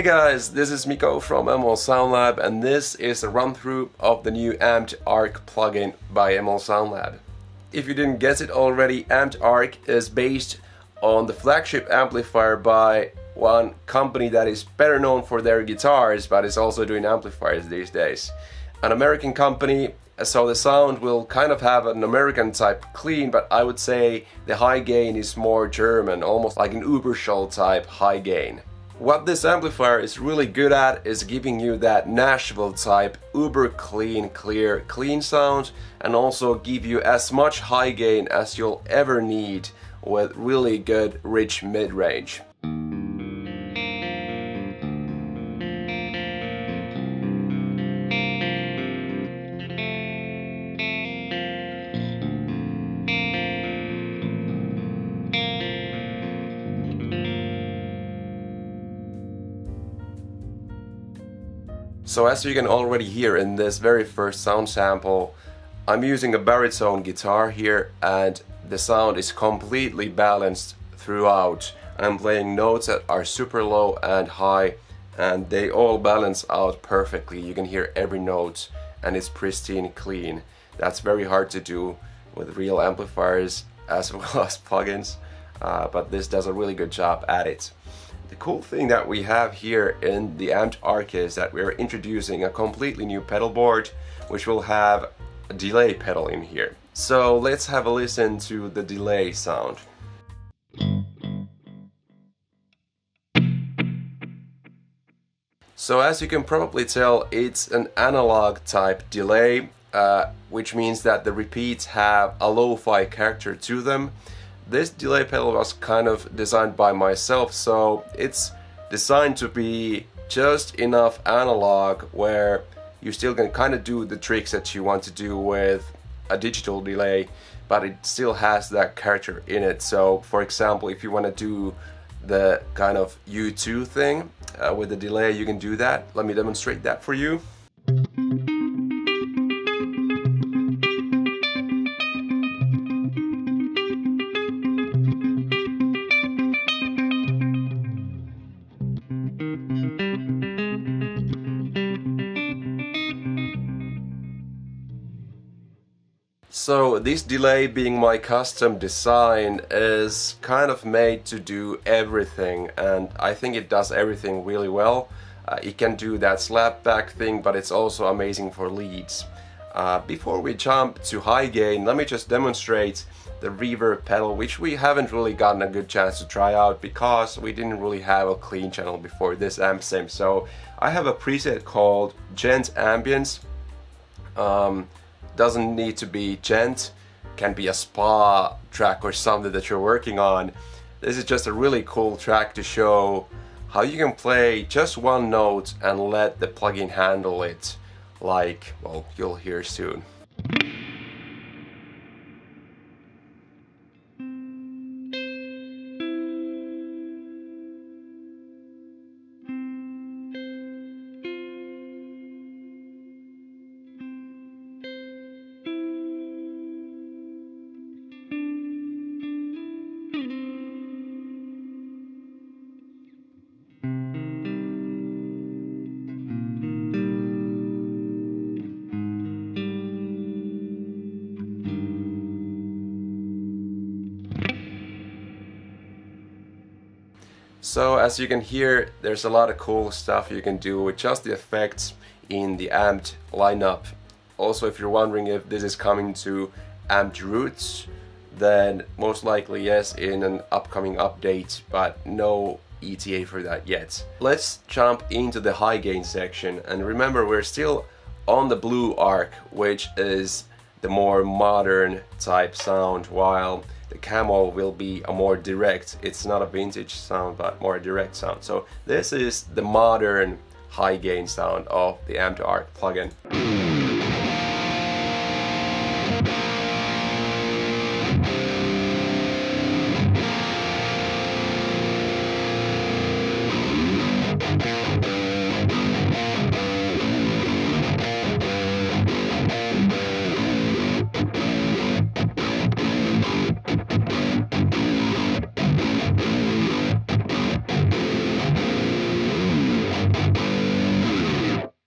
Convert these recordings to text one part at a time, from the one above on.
Hey guys, this is MIKKO from ML Sound Lab, and this is a run through of the new Amped Ark plugin by ML Sound Lab. If you didn't guess it already, Amped Ark is based on the flagship amplifier by one company that is better known for their guitars, but is also doing amplifiers these days. An American company, so the sound will kind of have an American type clean, but I would say the high gain is more German, almost like an Überschall type high gain. What this amplifier is really good at is giving you that Nashville type uber clean, clear, clean sound, and also give you as much high gain as you'll ever need with really good rich mid-range. So as you can already hear in this very first sound sample, I'm using a baritone guitar here, and the sound is completely balanced throughout. I'm playing notes that are super low and high, and they all balance out perfectly. You can hear every note and it's pristine clean. That's very hard to do with real amplifiers as well as plugins, but this does a really good job at it. The cool thing that we have here in the Amped Ark is that we're introducing a completely new pedal board, which will have a delay pedal in here. So let's have a listen to the delay sound. So as you can probably tell, it's an analog type delay, which means that the repeats have a lo-fi character to them. This delay pedal was kind of designed by myself, so it's designed to be just enough analog where you still can kind of do the tricks that you want to do with a digital delay, but it still has that character in it. So for example, if you want to do the kind of U2 thing with the delay, you can do that. Let me demonstrate that for you. So this delay, being my custom design, is kind of made to do everything, and I think it does everything really well. It can do that slapback thing, but it's also amazing for leads. Before we jump to high gain, let me just demonstrate the reverb pedal, which we haven't really gotten a good chance to try out because we didn't really have a clean channel before this amp sim. So I have a preset called Gent Ambient. Doesn't need to be gent, can be a spa track or something that you're working on. This is just a really cool track to show how you can play just one note and let the plugin handle it, like, well, you'll hear soon. So as you can hear, there's a lot of cool stuff you can do with just the effects in the Amped lineup. Also, if you're wondering if this is coming to Amped Roots, then most likely yes, in an upcoming update, but no ETA for that yet. Let's jump into the high gain section, and remember, we're still on the Blue Ark, which is the more modern type sound, while the Camo will be a more direct, it's not a vintage sound, but more direct sound. So this is the modern high gain sound of the Amped Ark plugin.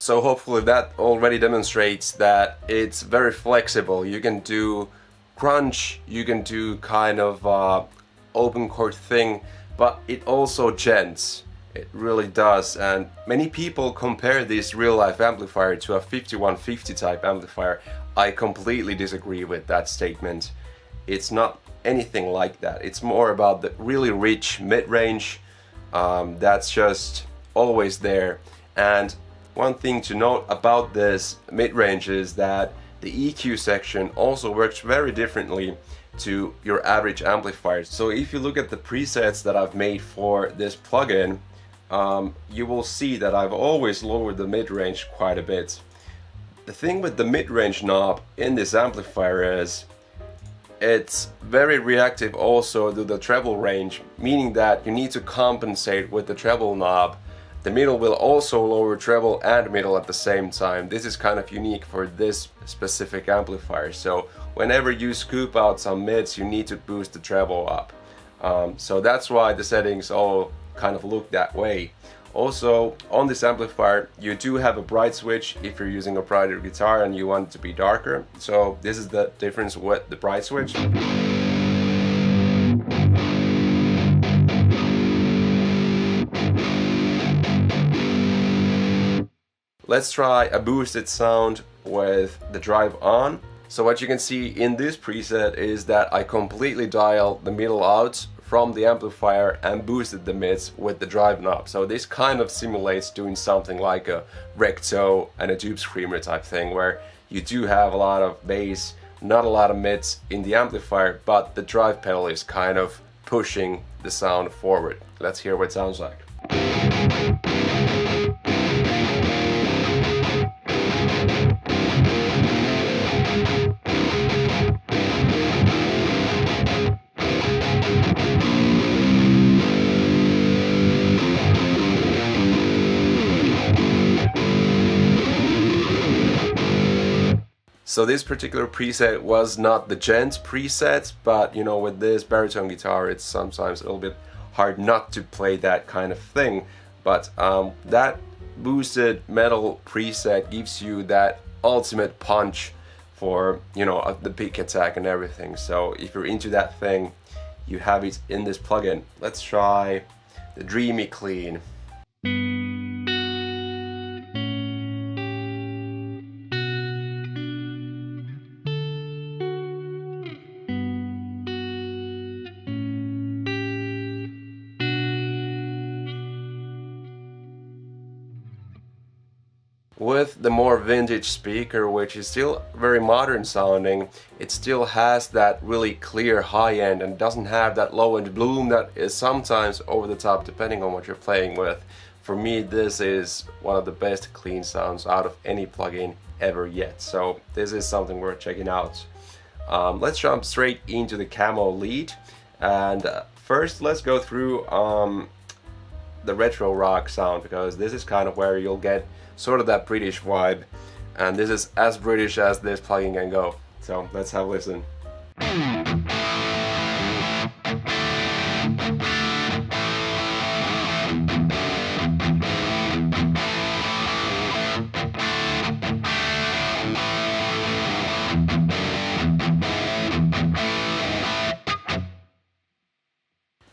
So hopefully that already demonstrates that it's very flexible. You can do crunch, you can do kind of open chord thing, but it also gents. It really does, and many people compare this real-life amplifier to a 5150 type amplifier. I completely disagree with that statement. It's not anything like that. It's more about the really rich mid-range that's just always there. And one thing to note about this mid-range is that the EQ section also works very differently to your average amplifier. So if you look at the presets that I've made for this plugin, you will see that I've always lowered the mid-range quite a bit. The thing with the mid-range knob in this amplifier is it's very reactive also to the treble range, meaning that you need to compensate with the treble knob. The middle will also lower treble and middle at the same time. This is kind of unique for this specific amplifier. So whenever you scoop out some mids, you need to boost the treble up. So that's why the settings all kind of look that way. Also, on this amplifier you do have a bright switch if you're using a brighter guitar and you want it to be darker. So this is the difference with the bright switch. Let's try a boosted sound with the drive on. So what you can see in this preset is that I completely dialed the middle out from the amplifier and boosted the mids with the drive knob. So this kind of simulates doing something like a recto and a tube screamer type thing, where you do have a lot of bass, not a lot of mids in the amplifier, but the drive pedal is kind of pushing the sound forward. Let's hear what it sounds like. So this particular preset was not the gent preset, but you know, with this baritone guitar it's sometimes a little bit hard not to play that kind of thing. But that boosted metal preset gives you that ultimate punch for, you know, the pick attack and everything. So if you're into that thing, you have it in this plugin. Let's try the Dreamy Clean. With the more vintage speaker, which is still very modern sounding, it still has that really clear high end and doesn't have that low end bloom that is sometimes over the top depending on what you're playing with. For me, this is one of the best clean sounds out of any plugin ever yet. So this is something worth checking out. Let's jump straight into the Camo Lead, and first let's go through the retro rock sound, because this is kind of where you'll get sort of that British vibe, and this is as British as this plugin can go. So let's have a listen.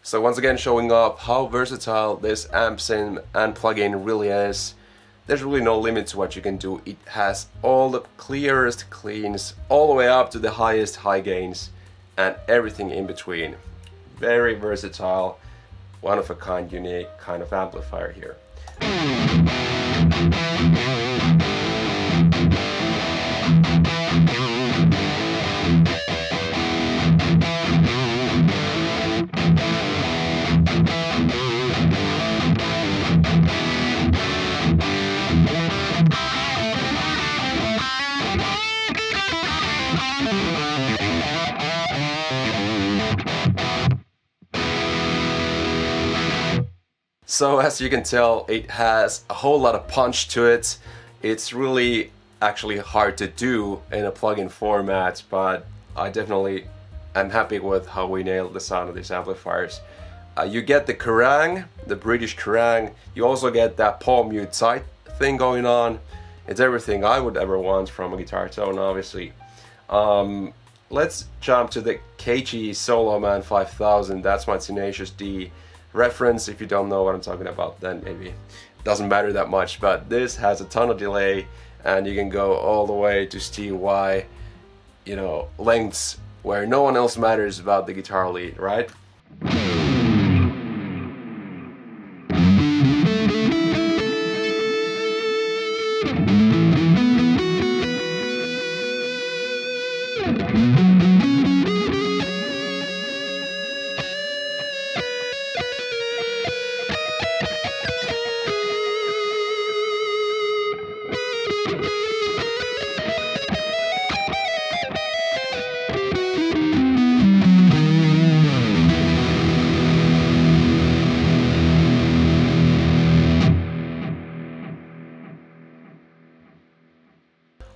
So once again, showing off how versatile this amp sim and plugin really is. There's really no limit to what you can do. It has all the clearest cleans, all the way up to the highest high gains, and everything in between. Very versatile, one of a kind, unique kind of amplifier here. So as you can tell, it has a whole lot of punch to it. It's really actually hard to do in a plugin format, but I definitely am happy with how we nailed the sound of these amplifiers. You get the Kerrang, the British Kerrang. You also get that palm mute tight thing going on. It's everything I would ever want from a guitar tone, obviously. Let's jump to the KG Solo Man 5000. That's my Tenacious D reference. If you don't know what I'm talking about, then maybe it doesn't matter that much. But this has a ton of delay, and you can go all the way to steel Y, you know, lengths where no one else matters about the guitar lead, right?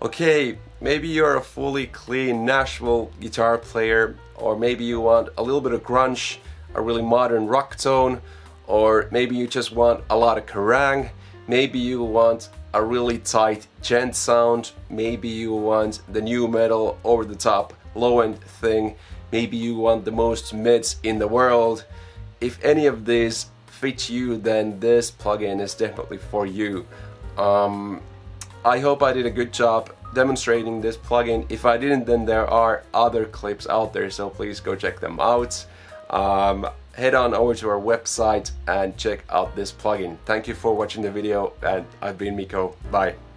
Okay, maybe you're a fully clean Nashville guitar player, or maybe you want a little bit of grunge, a really modern rock tone, or maybe you just want a lot of Kerrang, maybe you want a really tight gent sound, maybe you want the new metal over the top low end thing, maybe you want the most mids in the world. If any of these fit you, then this plugin is definitely for you. I hope I did a good job demonstrating this plugin. If I didn't, then there are other clips out there, so please go check them out. Head on over to our website and check out this plugin. Thank you for watching the video, and I've been Mikko. Bye.